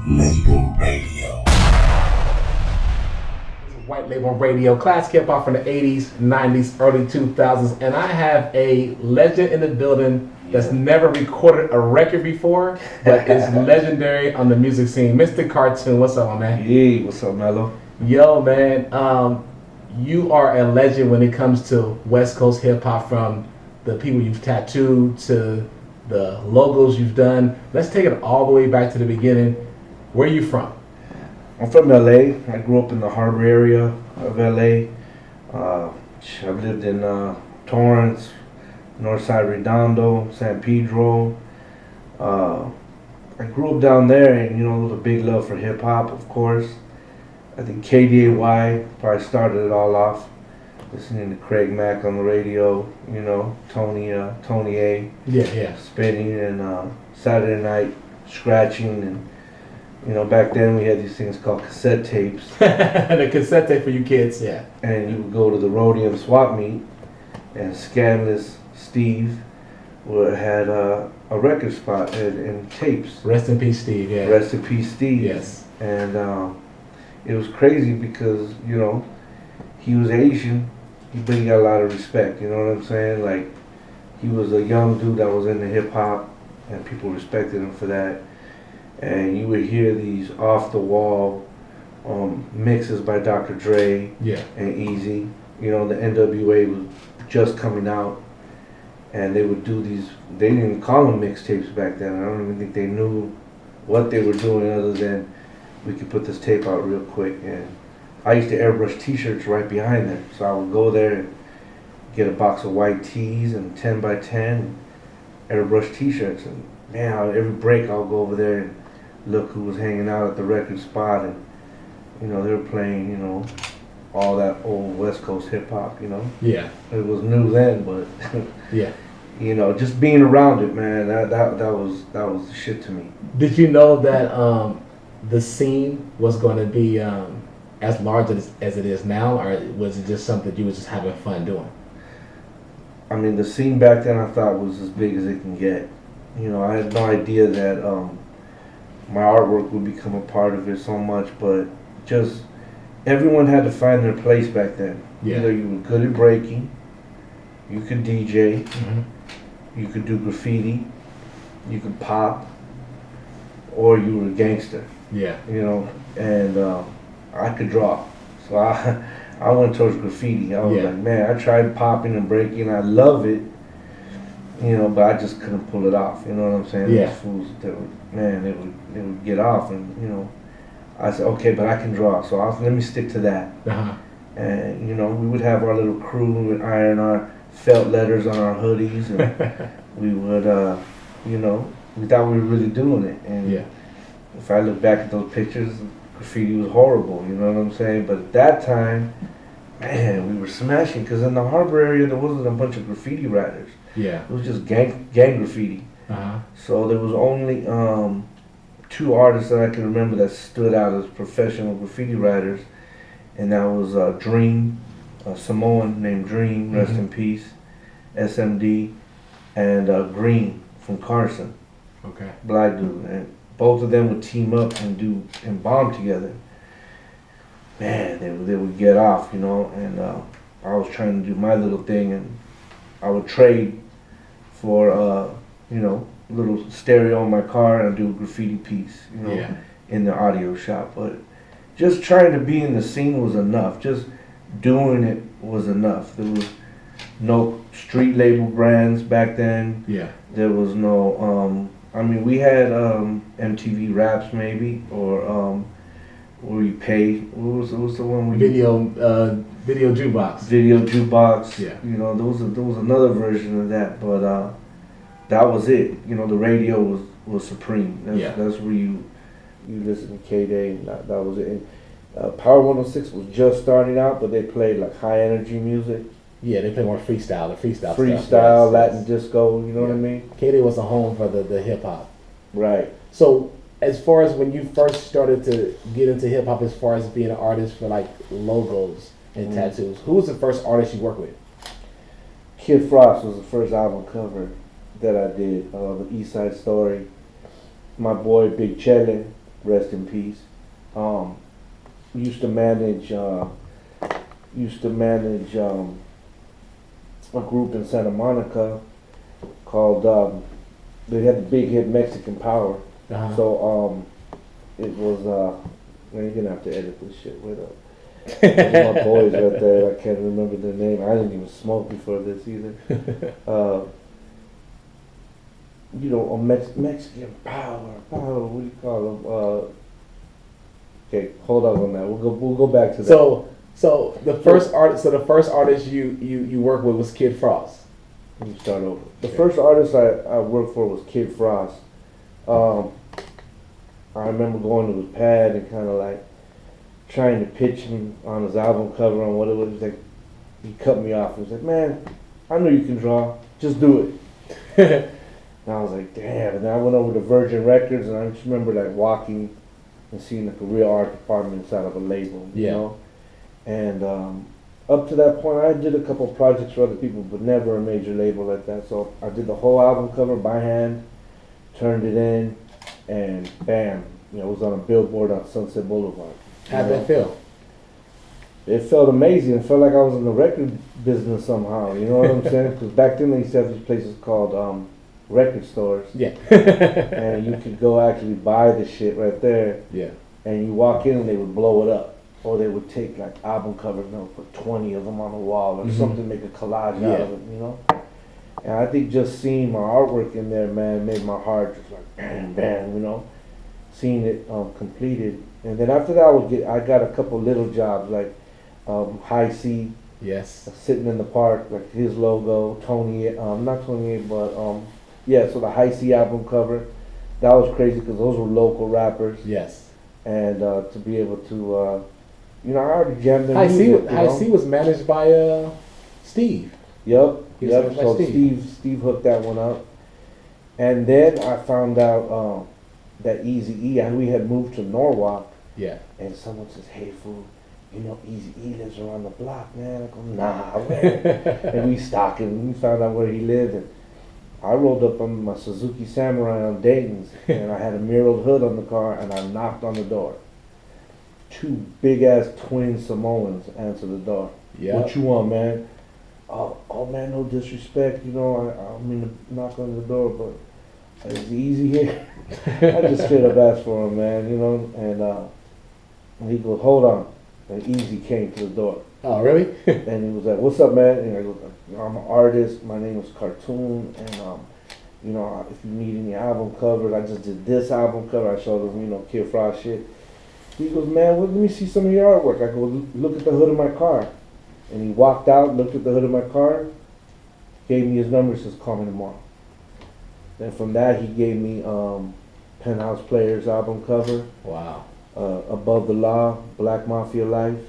Label Radio. White Label Radio, classic hip hop from the 80s, 90s, early 2000s, and I have a legend in the building that's never recorded a record before, but is legendary on the music scene. Mr. Cartoon, what's up, man? Hey, what's up, Mello? Yo, man, you are a legend when it comes to West Coast hip hop, from the people you've tattooed to the logos you've done. Let's take it all the way back to the beginning. Where are you from? I'm from LA. I grew up in the harbor area of LA. I've lived in Torrance, Northside Redondo, San Pedro. I grew up down there, and with a big love for hip hop, of course. I think KDAY probably started it all off. Listening to Craig Mack on the radio, Tony A. Yeah. Spinning, and Saturday night scratching, and back then we had these things called cassette tapes. The cassette tape for you kids, yeah. And you would go to the Rhodium swap meet, and Scandalous Steve had a record spot and tapes. Rest in peace, Steve. Yeah. Rest in peace, Steve. Yes. And it was crazy because he was Asian, but he got a lot of respect. You know what I'm saying? Like, he was a young dude that was into hip hop, and people respected him for that. And you would hear these off the wall mixes by Dr. Dre and Eazy. The NWA was just coming out, and they would do these. They didn't even call them mixtapes back then. I don't even think they knew what they were doing other than we could put this tape out real quick. And I used to airbrush T-shirts right behind them, so I would go there and get a box of white tees and 10 by 10 airbrush T-shirts. And man, every break I'll go over there and look who was hanging out at the record spot, and they were playing all that old West Coast hip hop. Yeah. It was new then, but yeah. Just being around it, man, that was the shit to me. Did you know that the scene was going to be as large as it is now, or was it just something you was just having fun doing? I mean, the scene back then I thought was as big as it can get. I had no idea that my artwork would become a part of it so much, but just everyone had to find their place back then. Yeah. Either you were good at breaking, you could DJ, you could do graffiti, you could pop, or you were a gangster. Yeah. And I could draw. So I went towards graffiti. I was like, man, I tried popping and breaking. I love it, but I just couldn't pull it off. You know what I'm saying? Yeah. Those fools, they would get off, and I said, okay, but I can draw, so let me stick to that. And we would have our little crew. We would iron our felt letters on our hoodies, and we would, we thought we were really doing it. And if I look back at those pictures, graffiti was horrible. You know what I'm saying? But at that time, man, we were smashing, because in the harbor area there wasn't a bunch of graffiti writers. Yeah. It was just gang graffiti. So there was only 2 artists that I can remember that stood out as professional graffiti writers, and that was Dream, a Samoan named Dream, rest in peace, SMD, and Green from Carson. Okay. Black dude, and both of them would team up and bomb together. Man, they would get off, and I was trying to do my little thing, and I would trade for little stereo in my car, and I'd do a graffiti piece, in the audio shop. But just trying to be in the scene was enough. Just doing it was enough. There was no street label brands back then. Yeah. There was no we had MTV Raps maybe, or where you pay. What was the one we video jukebox. Video jukebox. Yeah. There was another version of that, but that was it. The radio was supreme. That's where you listen to K-Day, and that was it. And Power 106 was just starting out, but they played like high energy music. Yeah, they play more freestyle. The freestyle stuff, Latin disco. You know what I mean? K-Day was a home for the hip hop. Right. So, as far as when you first started to get into hip hop, as far as being an artist for like logos and tattoos, who was the first artist you worked with? Kid Frost was the first album cover that I did. The East Side Story. My boy Big Chele rest in peace. Used to manage a group in Santa Monica called they had the big hit Mexican Power. Uh-huh. So it was now you're gonna have to edit this shit with my boys right there. I can't remember their name. I didn't even smoke before this either. You know, a Mexican Power. What do you call them? Okay, hold on that. We'll go back to that. So the first artist you worked with was Kid Frost. Let me start over. The first artist I worked for was Kid Frost. I remember going to his pad and kind of like trying to pitch him on his album cover on what it was. Like, he cut me off. He was like, "Man, I know you can draw. Just do it." And I was like, "Damn!" And then I went over to Virgin Records, and I just remember like walking and seeing like a real art department inside of a label, you know. And up to that point, I did a couple projects for other people, but never a major label like that. So I did the whole album cover by hand, turned it in, and bam, you know, it was on a billboard on Sunset Boulevard. How'd that feel? It felt amazing. It felt like I was in the record business somehow. You know what I'm saying? Because back then they used to have these places called record stores. Yeah. And you could go actually buy the shit right there. Yeah. And you walk in and they would blow it up. Or they would take like album covers and put 20 of them on the wall or something, make a collage out of it, you know? And I think just seeing my artwork in there, man, made my heart just like bam, bam, you know? Seeing it completed. And then after that, I got a couple little jobs like High C. Yes. Sitting in the park, like his logo, Tony, not Tony, but yeah, so the High C album cover. That was crazy because those were local rappers. Yes. And to be able to, you know, I already jammed their music. High C was managed by Steve. Yep. Yep. So Steve hooked that one up. And then I found out that Eazy E, we had moved to Norwalk. Yeah. And someone says, "Hey, fool, you know Eazy E lives around the block, man." I go, "Nah, man." And we stalked him. We found out where he lived. And I rolled up on my Suzuki Samurai on Dayton's. And I had a mirrored hood on the car. And I knocked on the door. Two big-ass twin Samoans answered the door. Yeah. "What you want, man?" Oh man, no disrespect, you know, I mean to knock on the door, but is it easy here? I just straight up asked for him, man, you know, and he goes, "Hold on." And Eazy came to the door. Oh, really? And he was like, "What's up, man?" And I go, "I'm an artist, my name is Cartoon, and you know, if you need any album covers, I just did this album cover." I showed him, you know, Kid Frost shit. He goes, "Man, well, let me see some of your artwork." I go, "Look at the hood of my car." And he walked out, looked at the hood of my car, gave me his number, says, "Call me tomorrow." Then from that, he gave me Penthouse Players album cover. Wow. Above the Law, Black Mafia Life,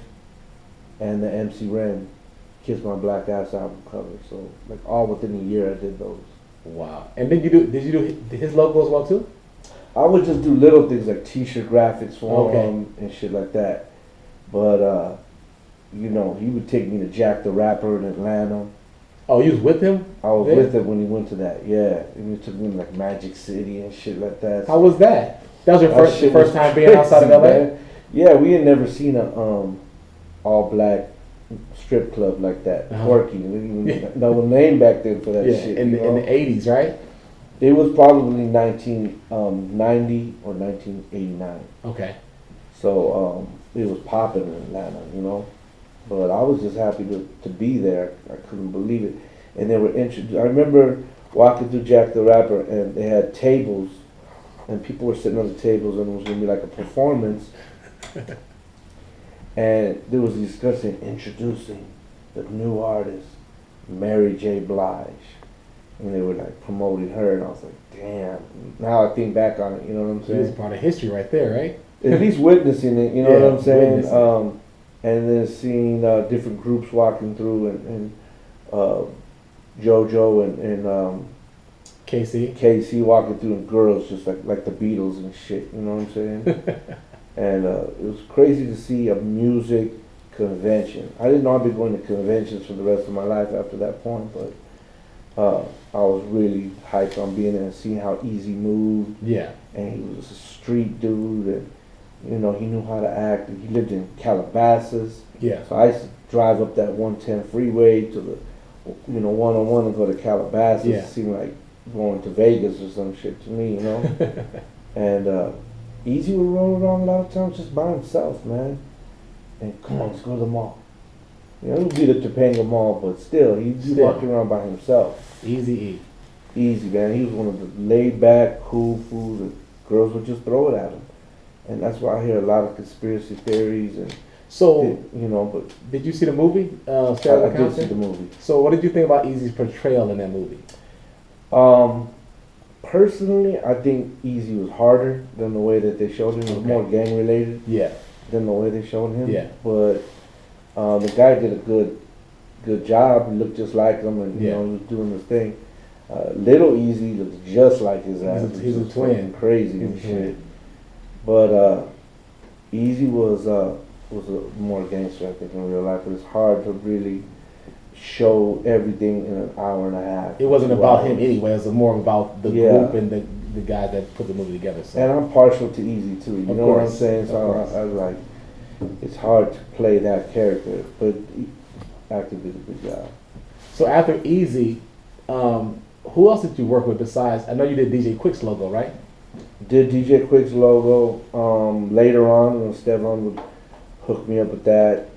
and the MC Ren, Kiss My Black Ass album cover. So, like, all within a year, I did those. Wow. And then did you do his logo as well, too? I would just do little things like t-shirt graphics for him and shit like that. But, you know, he would take me to Jack the Rapper in Atlanta. Oh, you was with him? I was with him when he went to that, yeah. And he took me to like Magic City and shit like that. How was that? That was your first time being outside of LA? Man. Yeah, we had never seen a all black strip club like that. Working. No name back then for that shit. In the 80s, right? It was probably 1990 or 1989. Okay. So it was popping in Atlanta, you know. But I was just happy to be there. I couldn't believe it. And they were introduced. I remember walking through Jack the Rapper, and they had tables, and people were sitting on the tables, and it was going to be like a performance. And there was a discussion introducing the new artist, Mary J. Blige. And they were like promoting her, and I was like, damn. Now I think back on it, you know what I'm saying? It's part of history right there, right? At least witnessing it, you know what I'm saying? And then seeing different groups walking through, and JoJo and KC walking through, and girls just like the Beatles and shit, you know what I'm saying? And it was crazy to see a music convention. I didn't know I'd be going to conventions for the rest of my life after that point, but I was really hyped on being there and seeing how Eazy moved. Yeah. And he was a street dude, and he knew how to act. And he lived in Calabasas. Yeah. So I used to drive up that 110 freeway to the 101 and go to Calabasas. Yeah. It seemed like going to Vegas or some shit to me, And Eazy would roll around a lot of times just by himself, man. And come on, let's go to the mall. It would be the Topanga Mall, but still, he'd be walking around by himself. Eazy E. Easy, man. He was one of the laid back, cool fools that girls would just throw it at him. And that's why I hear a lot of conspiracy theories and So, but did you see the movie? I did see the movie. So, what did you think about Eazy's portrayal in that movie? Personally, I think Eazy was harder than the way that they showed him. It was more gang related. Yeah. Than the way they showed him. Yeah. But the guy did a good job. He looked just like him, and he was doing his thing. Little Eazy looks just like his ass. He's a twin. Crazy and shit. But Eazy was a more gangster, I think, in real life. But it's hard to really show everything in an hour and a half. It wasn't about him anyway. It was more about the group and the guys that put the movie together. So. And I'm partial to Eazy too. You know what I'm saying? So I was like, it's hard to play that character, but acted did a good job. So after Eazy, who else did you work with besides? I know you did DJ Quick's logo, right? Did DJ Quick's logo. Later on, when Stevan would hook me up with that.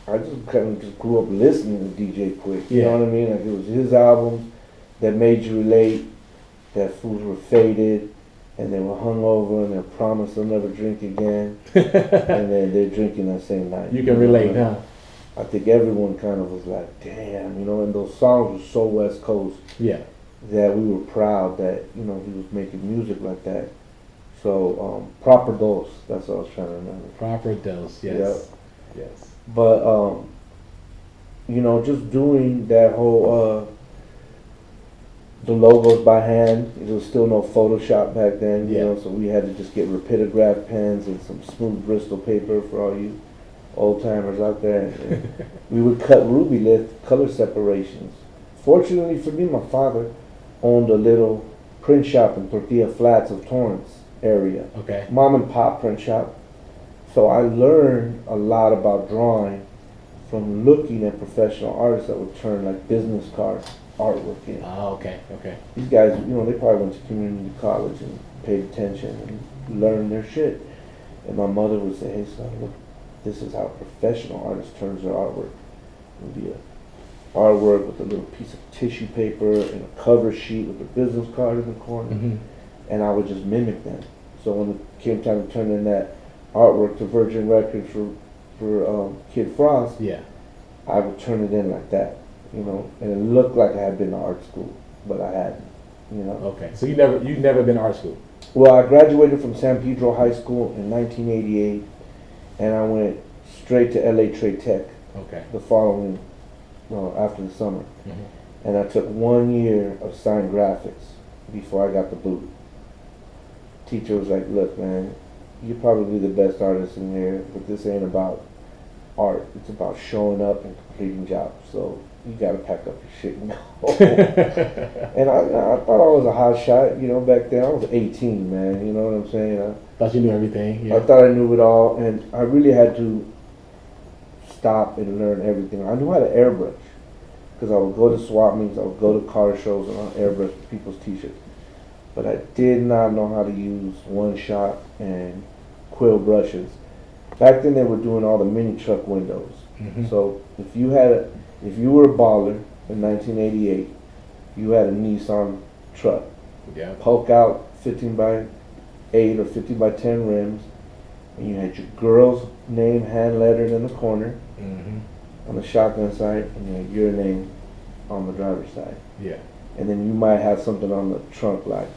I just kind of just grew up listening to DJ Quick. You know what I mean? Like, it was his albums that made you relate. That fools were faded, and they were hungover, and they promised they'll never drink again, and then they're drinking that same night. You can relate, huh? I think everyone kind of was like, damn, and those songs were so West Coast. Yeah. That we were proud that, he was making music like that. So, Proper Dose, that's what I was trying to remember. Proper Dose, yes. Yep. Yes. But, just doing that whole, the logos by hand. There was still no Photoshop back then, so we had to just get Rapidograph pens and some smooth Bristol paper for all you old timers out there. And we would cut Ruby Lith color separations. Fortunately for me, my father owned a little print shop in Tortilla Flats of Torrance area. Okay. Mom and pop print shop. So I learned a lot about drawing from looking at professional artists that would turn like business cards artwork in. Oh, okay. These guys, they probably went to community college and paid attention and learned their shit. And my mother would say, hey son, look, this is how a professional artist turns their artwork. It would be a artwork with a little piece of tissue paper and a cover sheet with a business card in the corner. Mm-hmm. And I would just mimic them. So when it came time to turn in that artwork to Virgin Records for Kid Frost, I would turn it in like that. And it looked like I had been to art school, but I hadn't, Okay, so you've never been to art school? Well, I graduated from San Pedro High School in 1988, and I went straight to LA Trade Tech. Okay. The following, after the summer. Mm-hmm. And I took 1 year of sign graphics before I got the boot. Teacher was like, look, man, you're probably the best artist in here, but this ain't about art. It's about showing up and completing jobs. So you gotta pack up your shit and go. And I thought I was a hot shot, back then. I was 18, man, you know what I'm saying? I thought you knew everything, I thought I knew it all, and I really had to stop and learn everything. I knew how to airbrush, because I would go to swap meets, I would go to car shows, and I'd airbrush people's t-shirts. But I did not know how to use one shot and quill brushes. Back then they were doing all the mini truck windows. Mm-hmm. So if you were a baller in 1988, you had a Nissan truck. Yeah. Poke out 15 by 8 or 50 by 10 rims, and you had your girl's name hand lettered in the corner on the shotgun side, and you had your name on the driver's side. Yeah. And then you might have something on the trunk like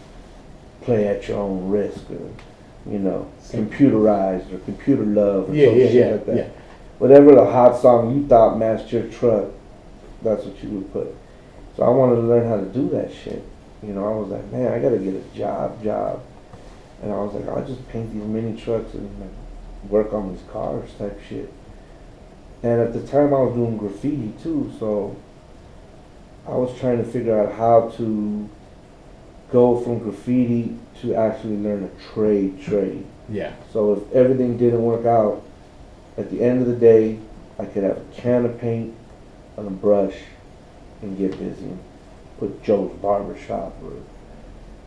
play at your own risk, or computerized or computer love or shit like that. Yeah. Whatever the hot song you thought matched your truck, that's what you would put. So I wanted to learn how to do that shit. I was like, man, I gotta get a job. And I was like, I'll just paint these mini trucks and work on these cars type shit. And at the time I was doing graffiti too, so I was trying to figure out how to go from graffiti to actually learn a trade. Yeah. So if everything didn't work out, at the end of the day, I could have a can of paint and a brush and get busy. And put Joe's barber shop or,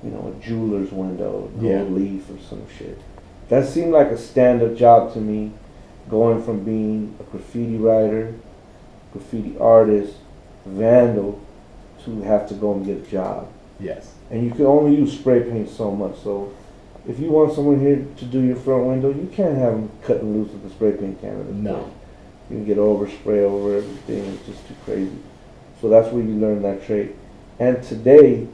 you know, a jeweler's window, gold leaf or some shit. That seemed like a stand-up job to me, going from being a graffiti writer, graffiti artist, vandal, to have to go and get a job. Yes. And you can only use spray paint so much. So if you want someone here to do your front window, you can't have them cutting loose with the spray paint can. No. You can get overspray over everything. It's just too crazy. So that's where you learn that trade. And today,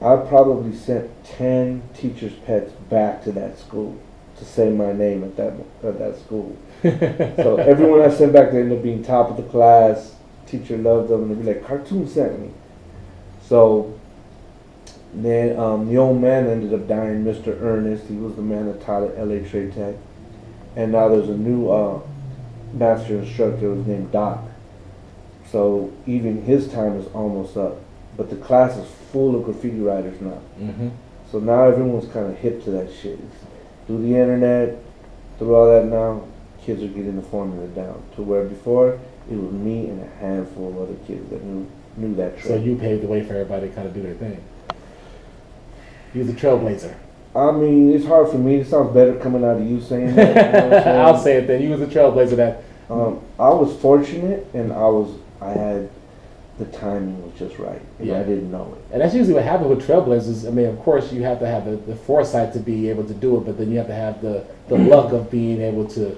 I probably sent 10 teachers' pets back to that school to say my name at that school. So everyone I sent back, they end up being top of the class. Teacher loved them, and they'd be like, "Cartoon sent me." So then the old man ended up dying, Mr. Ernest. He was the man that taught at LA Trade Tech. And now there's a new master instructor who's named Doc. So even his time is almost up. But the class is full of graffiti writers now. Mm-hmm. So now everyone's kind of hip to that shit. Through the internet, through all that now, kids are getting the formula down. To where before, it was me and a handful of other kids that knew that trade. So you paved the way for everybody to kind of do their thing. He was a trailblazer. I mean, it's hard for me. It sounds better coming out of you saying that. You know I'll say it then. You was a trailblazer that. I was fortunate, and I had the timing was just right, and I didn't know it. And that's usually what happens with trailblazers. I mean, of course, you have to have the foresight to be able to do it, but then you have to have the luck of being able to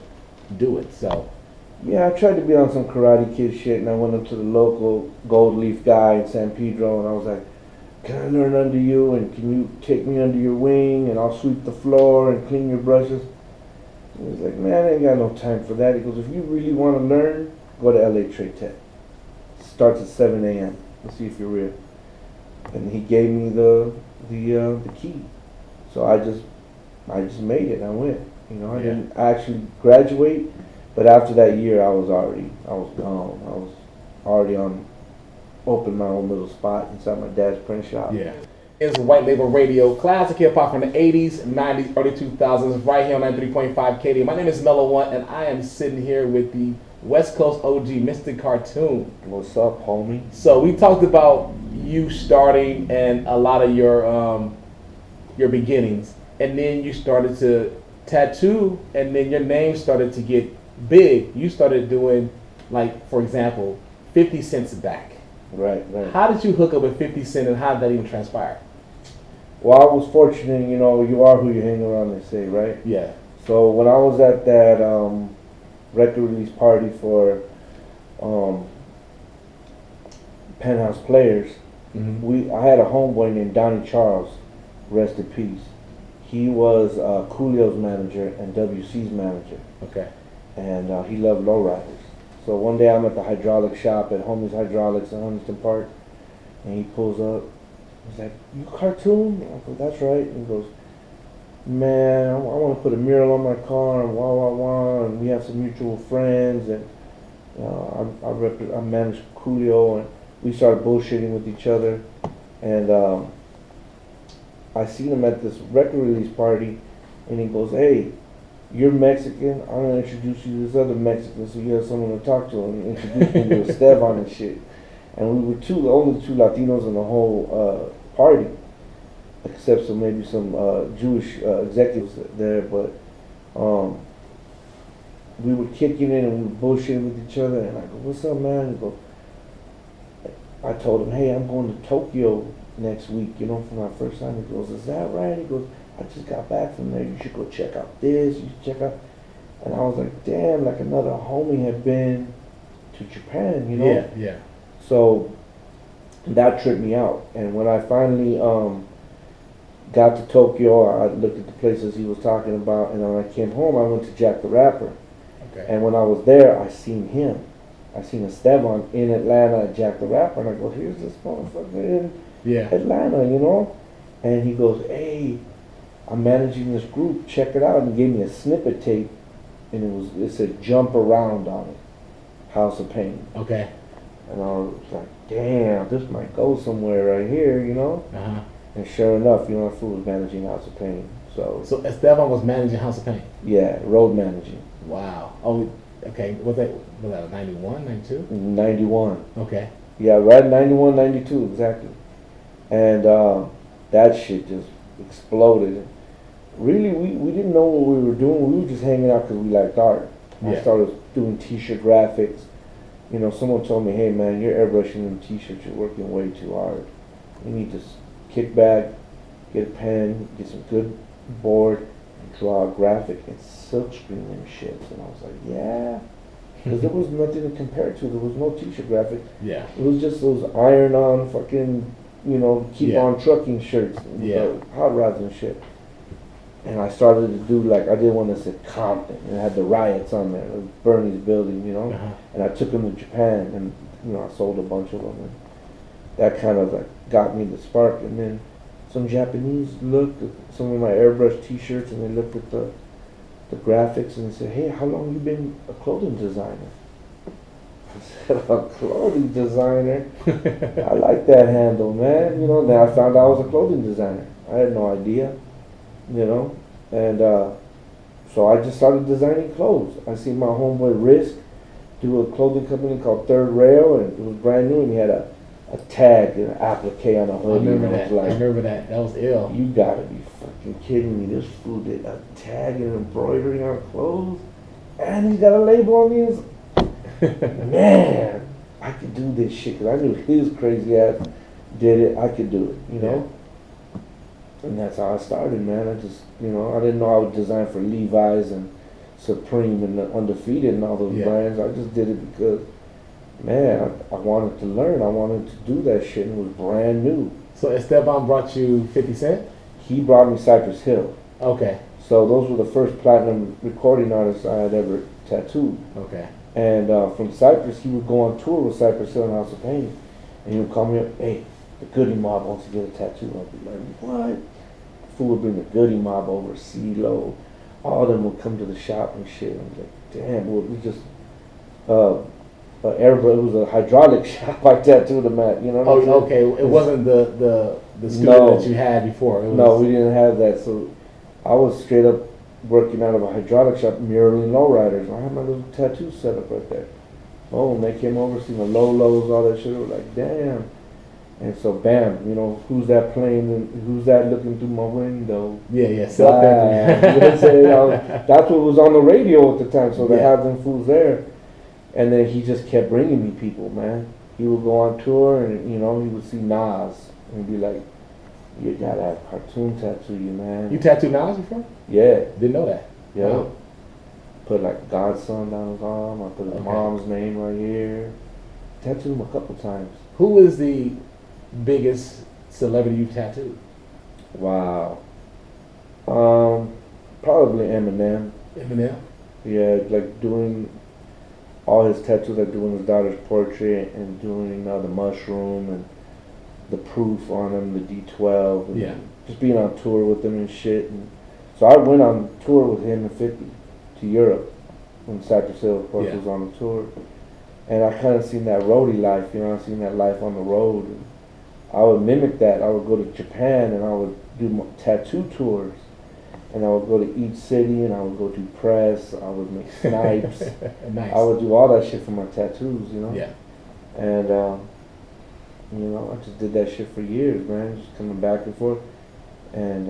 do it. So. Yeah, I tried to be on some Karate Kid shit, and I went up to the local gold leaf guy in San Pedro, and I was like, "Can I learn under you, and can you take me under your wing, and I'll sweep the floor and clean your brushes?" And he was like, "Man, I ain't got no time for that." He goes, "If you really want to learn, go to LA Trade Tech. Starts at 7 a.m. Let's see if you're real." And he gave me the key. So I just made it. I went. You know, I didn't actually graduate, but after that year, I was gone. I was already opened my own little spot inside my dad's print shop. Yeah. It's White Label Radio, classic hip hop from the 80s, 90s, early 2000s, right here on 93.5 KD. My name is Mellow One, and I am sitting here with the West Coast OG, Mr. Cartoon. What's up, homie? So we talked about you starting and a lot of your beginnings, and then you started to tattoo, and then your name started to get big. You started doing, like, for example, 50 Cent's back. Right. How did you hook up with 50 Cent, and how did that even transpire? Well, I was fortunate, you know, you are who you hang around, they say, right? Yeah. So when I was at that record release party for Penthouse Players, I had a homeboy named Donnie Charles, rest in peace. He was Coolio's manager and WC's manager. Okay. And he loved lowriders. So one day I'm at the hydraulic shop at Homie's Hydraulics in Huntington Park, and he pulls up. He's like, "You Cartoon?" I go, "That's right." And he goes, "Man, I want to put a mural on my car, and and we have some mutual friends, and I manage Coolio, and we started bullshitting with each other, and I seen him at this record release party, and he goes, "Hey, you're Mexican, I'm going to introduce you to this other Mexican so you have someone to talk to," and introduce me to Esteban and shit. And we were the only two Latinos in the whole party, except maybe some Jewish executives there, but we were kicking in and we were bullshitting with each other, and I go, "What's up, man?" He goes, I told him, "Hey, I'm going to Tokyo next week, you know, for my first time." He goes, "Is that right?" He goes, "I just got back from there. You should go check out this. You should check out." And I was like, damn, like another homie had been to Japan, you know? Yeah. So that tripped me out. And when I finally got to Tokyo, I looked at the places he was talking about. And when I came home, I went to Jack the Rapper. Okay. And when I was there, I seen him. I seen Esteban in Atlanta at Jack the Rapper. And I go, "Here's this motherfucker in Atlanta, you know?" And he goes, "Hey, I'm managing this group, check it out." And he gave me a snippet tape, and it said "Jump Around" on it, House of Pain. Okay. And I was like, damn, this might go somewhere right here, you know? Uh-huh. And sure enough, that fool was managing House of Pain. So Esteban was managing House of Pain? Yeah, road managing. Wow. Oh, okay. Was that 91, 92? 91. Okay. Yeah, right 91, 92, exactly. And that shit just exploded. Really, we didn't know what we were doing. We were just hanging out because we liked art. Yeah. I started doing t-shirt graphics. Someone told me, hey man, you're airbrushing them t-shirts, you're working way too hard. You need to kick back, get a pen, get some good board, and draw a graphic and silkscreen them shits. And I was like, yeah. Because there was nothing to compare to. There was no t-shirt graphic. Yeah. It was just those iron-on fucking, keep on trucking shirts. Yeah. Hot rods and shit. And I started to do I did one that said Compton, and it had the riots on there, Bernie's building, Uh-huh. And I took them to Japan, and I sold a bunch of them, and that kind of got me the spark. And then some Japanese looked at some of my airbrush T-shirts, and they looked at the graphics, and they said, "Hey, how long you been a clothing designer?" I said, "A clothing designer? I like that handle, man." Then I found out I was a clothing designer. I had no idea. And so I just started designing clothes. I seen my homeboy Risk do a clothing company called Third Rail, and it was brand new, and he had a tag and an applique on a hoodie. I remember that. That was ill. You gotta be fucking kidding me. This fool did a tag and embroidery on clothes, and he got a label on his. Man, I could do this shit, because I knew his crazy ass did it. I could do it, Yeah. And that's how I started, man. I just, I didn't know I would design for Levi's and Supreme and the Undefeated and all those brands. I just did it because, man, I wanted to learn. I wanted to do that shit, and it was brand new. So Esteban brought you 50 Cent? He brought me Cypress Hill. Okay. So those were the first platinum recording artists I had ever tattooed. Okay. And from Cypress, he would go on tour with Cypress Hill and House of Pain. And he would call me up, hey, the Goody Mob wants to get a tattoo. I'd be like, what? Fool would bring the Goody Mob over, CeeLo. All of them would come to the shop and shit. I was like, damn, well, we just, everybody, it was a hydraulic shop I tattooed them at, you know what I'm saying? Okay. It wasn't the studio that you had before. No, we didn't have that. So I was straight up working out of a hydraulic shop, muraling lowriders. And I had my little tattoo set up right there. Oh, and they came over, seen the low lows, all that shit. They were like, damn. And so, bam, who's that playing? And who's that looking through my window? Yeah, that's what was on the radio at the time. So they have them fools there. And then he just kept bringing me people, man. He would go on tour, and he would see Nas and be like, "You gotta have cartoon tattoo, you man." You tattooed Nas before? Yeah. Didn't know that. Yeah. Wow. Put Godson down his arm. I put his mom's name right here. Tattooed him a couple times. Who is the biggest celebrity you've tattooed? Wow. Probably Eminem. Eminem? Yeah, doing all his tattoos, doing his daughter's portrait and doing the mushroom and the proof on him, the D12. And just being on tour with him and shit. And so I went on tour with him and 50 to Europe when Cypress Hill, of course, was on the tour. And I kind of seen that roadie life, I seen that life on the road. And I would mimic that. I would go to Japan and I would do tattoo tours. And I would go to each city and I would go to press. I would make snipes. Nice. I would do all that shit for my tattoos, Yeah. And, I just did that shit for years, man. Just coming back and forth and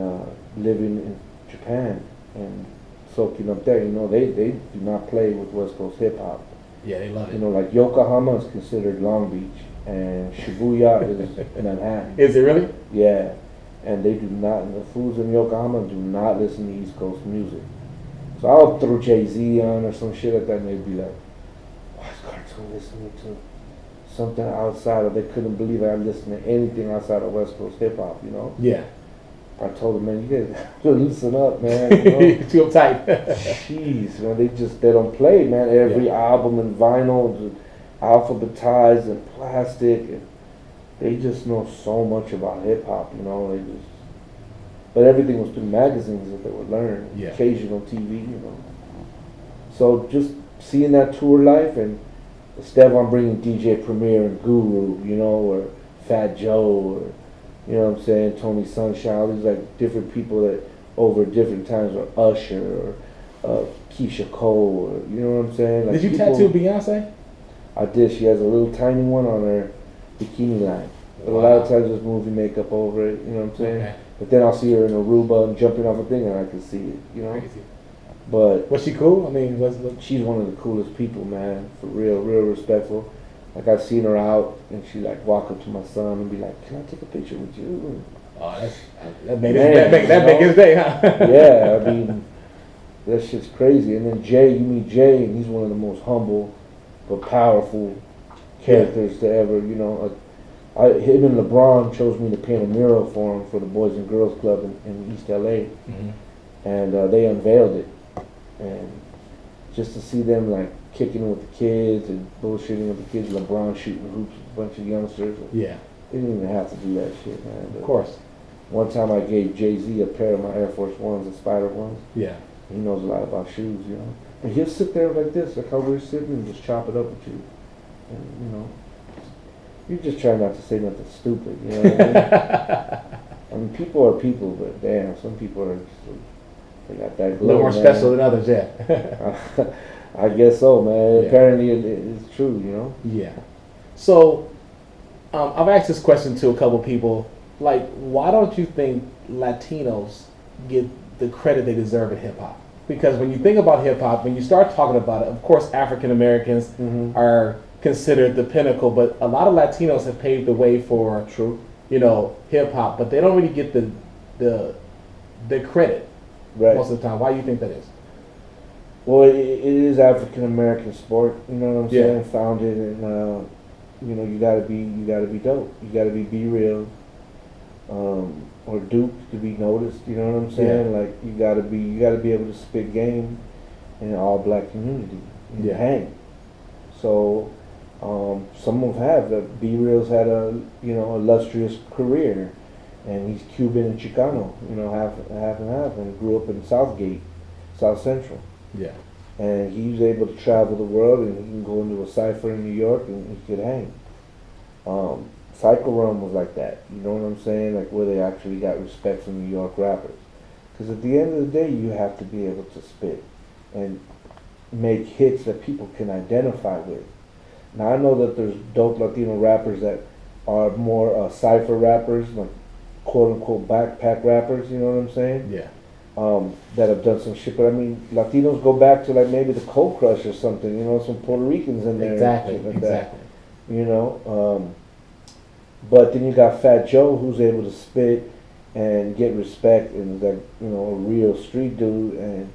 living in Japan and soaking up there. They do not play with West Coast hip hop. Yeah, they love it. Yokohama is considered Long Beach and Shibuya is Manhattan. Is it really? Yeah. And they do not, the fools in Yokohama do not listen to East Coast music. So I would throw Jay-Z on or some shit like that, and they'd be like, why is Cartoon listening to something outside of, they couldn't believe I listened to anything outside of West Coast hip-hop, Yeah. I told them, man, you guys loosen up, man. Too uptight. Jeez, man, they don't play, man. Every album and vinyl, alphabetized and plastic, and they just know so much about hip hop, but everything was through magazines that they would learn, occasional TV, So just seeing that tour life and instead of I'm bringing DJ Premier and Guru, you know, or Fat Joe, or you know what I'm saying, Tony Sunshine, all these like different people that over different times, or Usher, or Keisha Cole, or you know what I'm saying. Like, did you people, tattoo Beyonce? I did. She has a little tiny one on her bikini line. But a lot of times there's movie makeup over it, you know what I'm saying? Okay. But then I'll see her in Aruba and jumping off a thing and I can see it, you know? Crazy. But was she cool? I mean, she's one of the coolest people, man. For real, real respectful. Like, I've seen her out and she like walk up to my son and be like, "Can I take a picture with you?" Oh, that make his day, huh? Yeah, I mean, that shit's crazy. And then Jay, you meet Jay and he's one of the most humble but powerful characters to ever, you know. Him and LeBron chose me to paint a mural for him for the Boys and Girls Club in East LA, and they unveiled it, and just to see them like kicking it with the kids and bullshitting with the kids, LeBron shooting hoops with a bunch of youngsters. Yeah, they didn't even have to do that shit, man. But of course. One time I gave Jay-Z a pair of my Air Force Ones, the Spider ones. Yeah, he knows a lot about shoes, you know. And he'll sit there like this, like how we're sitting, and just chop it up with you, and you know. You just try not to say nothing stupid, you know what I mean? I mean, people are people, but damn, some people are just, they got that glow. A little more special than others, yeah. I guess so, man. Yeah. Apparently it's true, you know? Yeah. So, I've asked this question to a couple people. Like, why don't you think Latinos get the credit they deserve in hip-hop? Because when you think about hip-hop, when you start talking about it, of course, African Americans are considered the pinnacle, but a lot of Latinos have paved the way for, you know, hip hop, but they don't really get the credit most of the time. Why do you think that is? Well, it is African American sport. You know what I'm saying? Founded, and you know, you gotta be dope. You gotta be real, or Duke to be noticed. You know what I'm saying? Like, you gotta be able to spit game in an all black community. And hang. So. Some of them have. B-Real's had a, you know, illustrious career, and he's Cuban and Chicano, you know, half and half, and grew up in Southgate, South Central. Yeah. And he was able to travel the world, and he can go into a cipher in New York, and he could hang. Cycle Run was like that, you know what I'm saying? Like, where they actually got respect from New York rappers. Because at the end of the day, you have to be able to spit and make hits that people can identify with. Now, I know that there's dope Latino rappers that are more cipher rappers, like quote-unquote backpack rappers, you know what I'm saying? Yeah. That have done some shit. But, I mean, Latinos go back to, like, maybe the Cold Crush or something, you know, some Puerto Ricans in there. Exactly, like exactly. That, you know? But then you got Fat Joe, who's able to spit and get respect, and, like, you know, a real street dude, and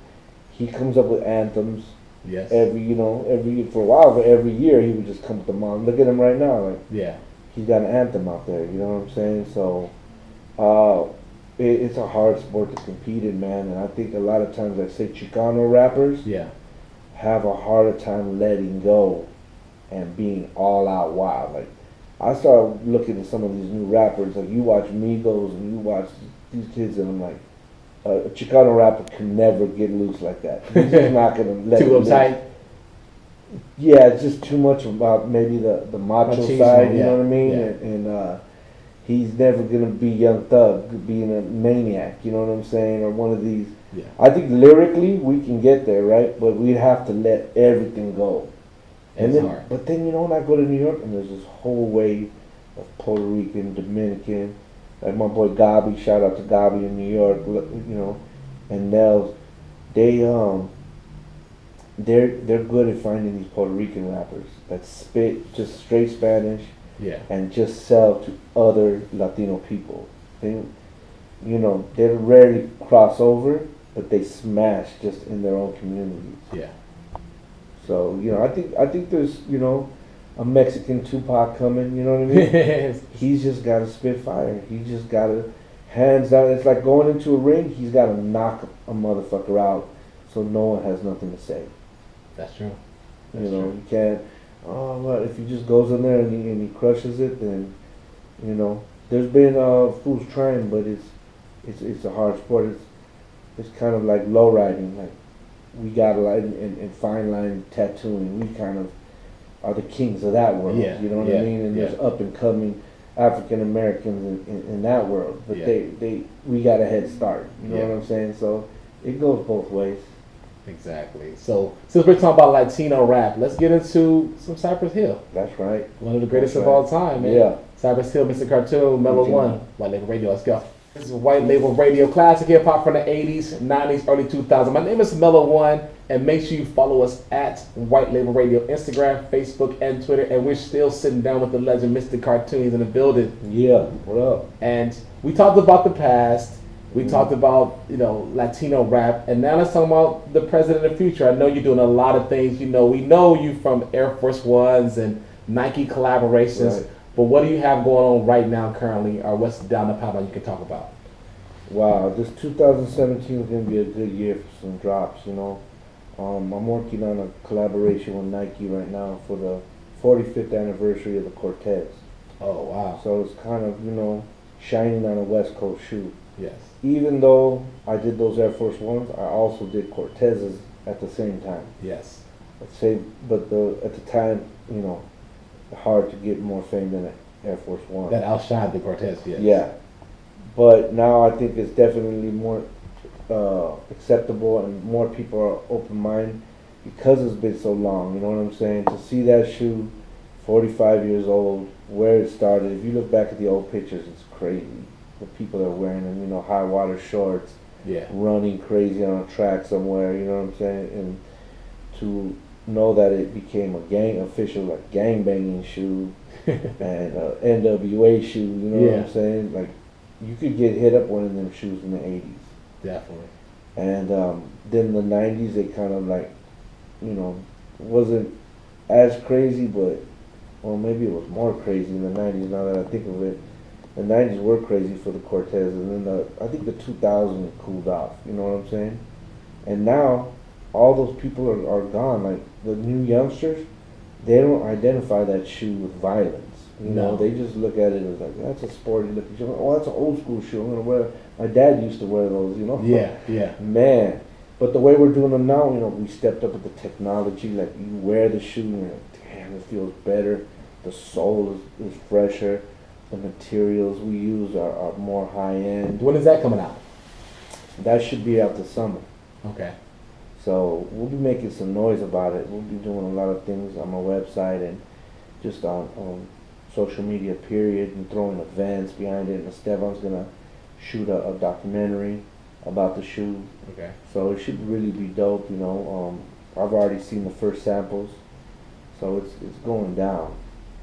he comes up with anthems. Yes. For a while, but every year he would just come with the mom. Look at him right now, like he's got an anthem out there. You know what I'm saying? So, it's a hard sport to compete in, man. And I think a lot of times, I say Chicano rappers have a harder time letting go and being all out wild. Like, I started looking at some of these new rappers. Like, you watch Migos and you watch these kids, and I'm like, a Chicano rapper can never get loose like that. He's just not gonna let it loose. Too uptight. Yeah, it's just too much about maybe the macho side. You know what I mean? Yeah. And he's never gonna be Young Thug, being a maniac. You know what I'm saying? Or one of these. Yeah. I think lyrically we can get there, right? But we'd have to let everything go. And then, hard. But then, you know, when I go to New York and there's this whole wave of Puerto Rican, Dominican. Like my boy Gabi, shout out to Gabi in New York, you know, and Nels, they're good at finding these Puerto Rican rappers that spit just straight Spanish, and just sell to other Latino people. They, you know, they rarely cross over, but they smash just in their own communities. Yeah. So, you know, I think there's, you know, a Mexican Tupac coming, you know what I mean? He's just got to spit fire. He just got to, hands down, it's like going into a ring, he's got to knock a motherfucker out so no one has nothing to say. That's true. You know, you can't, well, if he just goes in there and he crushes it, then, you know, there's been fools trying, but it's a hard sport. It's kind of like low riding, like we got a line in fine line tattooing. We kind of are the kings of that world. Yeah, You know what yeah, I mean? And yeah. there's up and coming African Americans in that world, but Yeah. we got a head start. You know Yeah. what I'm saying? So it goes both ways. Exactly. So since we're talking about Latino rap, let's get into some Cypress Hill. That's right. One of the greatest That's of right. all time, man. Yeah. Cypress Hill, Mr. Cartoon, Mellow Mhm. One, White Label Radio. Let's go. This is White Label Radio, classic hip hop from the 80s, 90s, early 2000s. My name is Mellow One, and make sure you follow us at White Label Radio, Instagram, Facebook, and Twitter. And we're still sitting down with the legend, Mr. Cartoon. He's in the building. Yeah. What up? And we talked about the past. We talked about, Latino rap, and now let's talk about the present and the future. I know you're doing a lot of things. We know you from Air Force Ones and Nike collaborations. Right. But what do you have going on right now, currently, or what's down the pipeline you can talk about? Wow, this 2017 is going to be a good year for some drops, I'm working on a collaboration with Nike right now for the 45th anniversary of the Cortez. Oh, wow. So it's kind of, shining on a West Coast shoe. Yes. Even though I did those Air Force Ones, I also did Cortezes at the same time. Yes. I'd say, but at the time, hard to get more fame than an Air Force One. That outshined the Cortez, yes. Yeah. But now I think it's definitely more acceptable and more people are open-minded because it's been so long, you know what I'm saying? To see that shoe, 45 years old, where it started, if you look back at the old pictures, it's crazy. The people that are wearing them, high water shorts, Yeah. running crazy on a track somewhere, you know what I'm saying? And to know that it became a official gang banging shoe and NWA shoe, you know what I'm saying? Like, you could get hit up one of them shoes in the 80s. Definitely. And then the 90s, they kind of wasn't as crazy, but, well, maybe it was more crazy in the 90s now that I think of it. The 90s were crazy for the Cortez, and then I think the 2000s cooled off, you know what I'm saying? And now, all those people are gone. Like, the new youngsters, they don't identify that shoe with violence. No. They just look at it as like, that's a sporty looking shoe. Oh, that's an old school shoe. I'm going to wear it. My dad used to wear those, Yeah, yeah. Man. But the way we're doing them now, we stepped up with the technology. Like, you wear the shoe and you're like, damn, it feels better. The sole is fresher. The materials we use are more high end. When is that coming out? That should be out this summer. Okay. So we'll be making some noise about it. We'll be doing a lot of things on my website and just on social media, period, and throwing events behind it. And Esteban's gonna shoot a documentary about the shoe. Okay. So it should really be dope, I've already seen the first samples, so it's going down.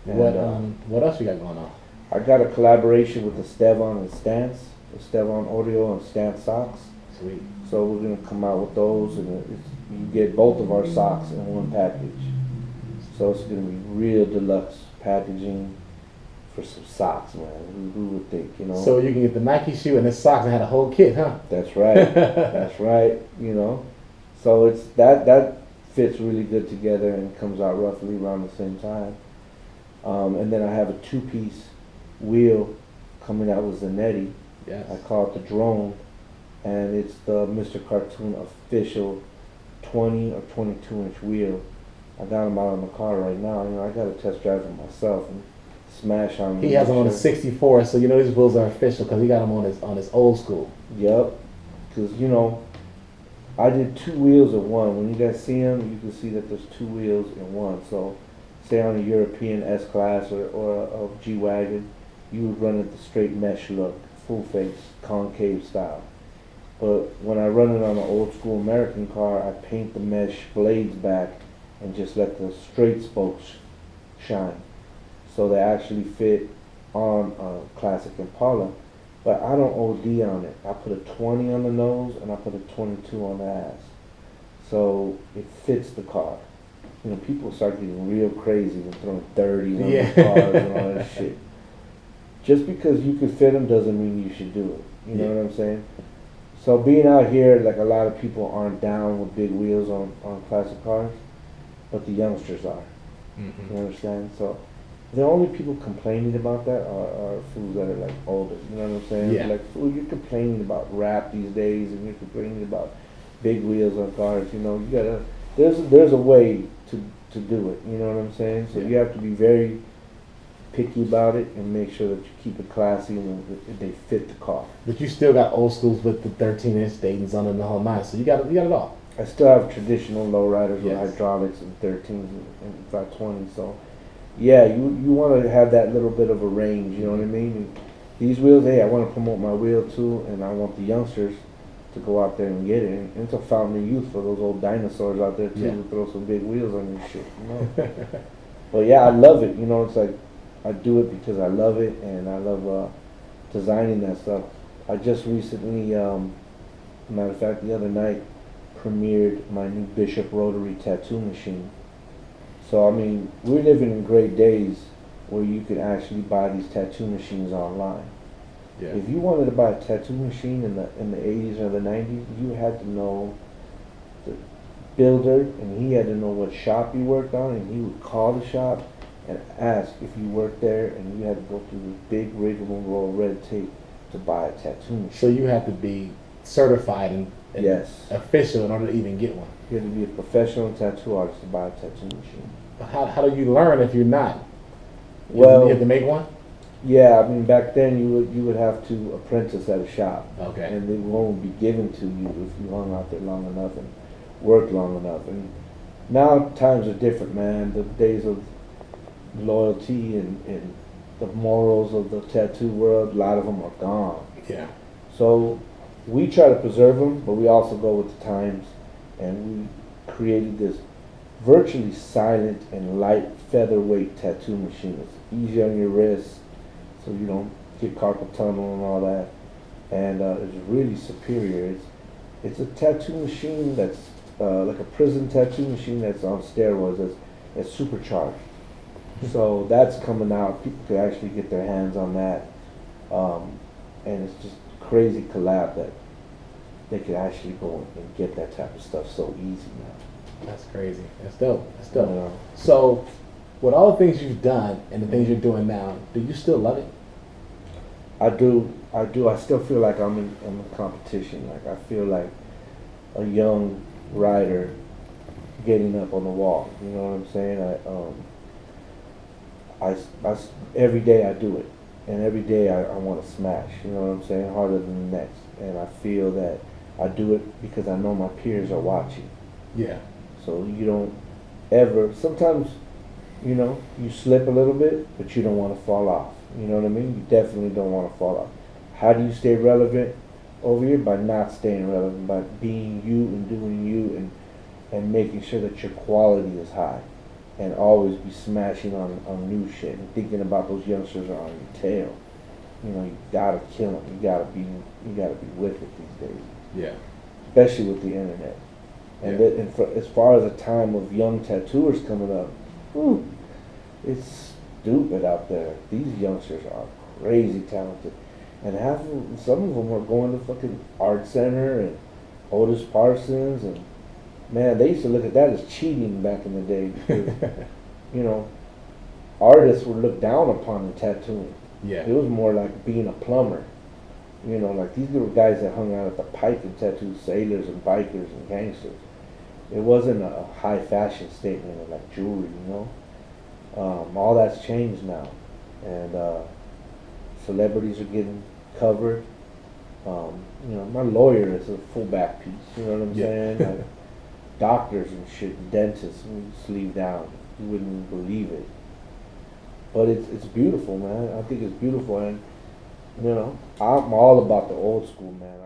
And, what else you got going on? I got a collaboration with Esteban and Stance, Esteban Audio and Stance Socks. Sweet. So we're gonna come out with those, and you get both of our socks in one package. So it's gonna be real deluxe packaging for some socks, man. Who would think, So you can get the Nike shoe and the socks and had a whole kit, huh? That's right. That's right. So it's that fits really good together and comes out roughly around the same time. And then I have a two-piece wheel coming out with Zanetti. Yes. I call it the drone, and it's the Mr. Cartoon official 20 or 22-inch wheel. I got them out on the car right now. I got to test drive them myself and smash on them. He has them on a 64, so these wheels are official because he got them on his old school. Yep, because I did two wheels of one. When you guys see them, you can see that there's two wheels in one. So, say on a European S-Class or a G-Wagon, you would run it the straight mesh look, full face, concave style. But when I run it on an old school American car, I paint the mesh blades back and just let the straight spokes shine. So they actually fit on a classic Impala. But I don't OD on it. I put a 20 on the nose and I put a 22 on the ass. So it fits the car. People start getting real crazy and throwing 30s on the cars and all that shit. Just because you could fit them doesn't mean you should do it. You know what I'm saying? So being out here, like, a lot of people aren't down with big wheels on classic cars, but the youngsters are. Mm-hmm. You understand? So the only people complaining about that are fools that are like older. You know what I'm saying? Yeah. Like, fool, you're complaining about rap these days, and you're complaining about big wheels on cars. You gotta. There's a way to to do it. You know what I'm saying? So Yeah. you have to be very picky about it and make sure that you keep it classy and that they fit the car. But you still got old schools with the 13-inch Dayton's on and the whole nine, so you got it all. I still have traditional lowriders with Yes. hydraulics and 13s and 520s. So, yeah, you want to have that little bit of a range. You know what I mean? And these wheels, hey, I want to promote my wheel too, and I want the youngsters to go out there and get it. And it's a fountain of youth for those old dinosaurs out there too, Yeah. who throw some big wheels on your shit. You know? But yeah, I love it. You know, it's like I do it because I love it, and I love designing that stuff. I just recently, matter of fact, the other night, premiered my new Bishop Rotary tattoo machine. So I mean, we're living in great days where you could actually buy these tattoo machines online. Yeah. If you wanted to buy a tattoo machine in the 80s or the 90s, you had to know the builder, and he had to know what shop you worked on, and he would call the shop and ask if you worked there, and you had to go through this big rigmarole red tape to buy a tattoo machine. So you have to be certified and Yes. official in order to even get one. You had to be a professional tattoo artist to buy a tattoo machine. How do you learn if you're not? Well, you have to make one. yeah, I mean back then you would have to apprentice at a shop, Okay. and they won't be given to you if you hung out there long enough and worked long enough. And now times are different, man. The days of loyalty and the morals of the tattoo world, a lot of them are gone. Yeah. So we try to preserve them, but we also go with the times, and we created this virtually silent and light featherweight tattoo machine. It's easy on your wrist, so you don't get carpal tunnel and all that, and it's really superior. It's a tattoo machine that's like a prison tattoo machine that's on steroids, that's supercharged. So that's coming out. People could actually get their hands on that, and it's just crazy collab that they could actually go and get that type of stuff so easy now. That's crazy. That's dope. That's dope. You know? So, with all the things you've done and the things you're doing now, do you still love it? I do. I still feel like I'm in a competition. Like I feel like a young rider getting up on the wall. You know what I'm saying? Every day I do it, and every day I want to smash. You know what I'm saying? Harder than the next, and I feel that I do it because I know my peers are watching. Yeah. So you don't ever. Sometimes, you know, you slip a little bit, but you don't want to fall off. You know what I mean? You definitely don't want to fall off. How do you stay relevant over here? By not staying relevant, by being you and doing you, and making sure that your quality is high, and always be smashing on new shit and thinking about those youngsters are on your tail. You know, you gotta kill them. You gotta be with it these days, Yeah. especially with the internet. And, Yeah. as far as a time of young tattooers coming up, whew, it's stupid out there. These youngsters are crazy talented, and some of them are going to fucking Art Center and Otis Parsons, and man, they used to look at that as cheating back in the day because you know, artists were looked down upon in tattooing. Yeah. It was more like being a plumber. You know, like these were guys that hung out at the Pike and tattooed sailors and bikers and gangsters. It wasn't a high fashion statement of like jewelry, you know. All that's changed now, and celebrities are getting covered. You know, my lawyer is a full back piece. You know what I'm Yeah. saying? Like, doctors and shit, dentists, sleeve down. You wouldn't believe it. But it's beautiful, man. I think it's beautiful, and you know, I'm all about the old school, man.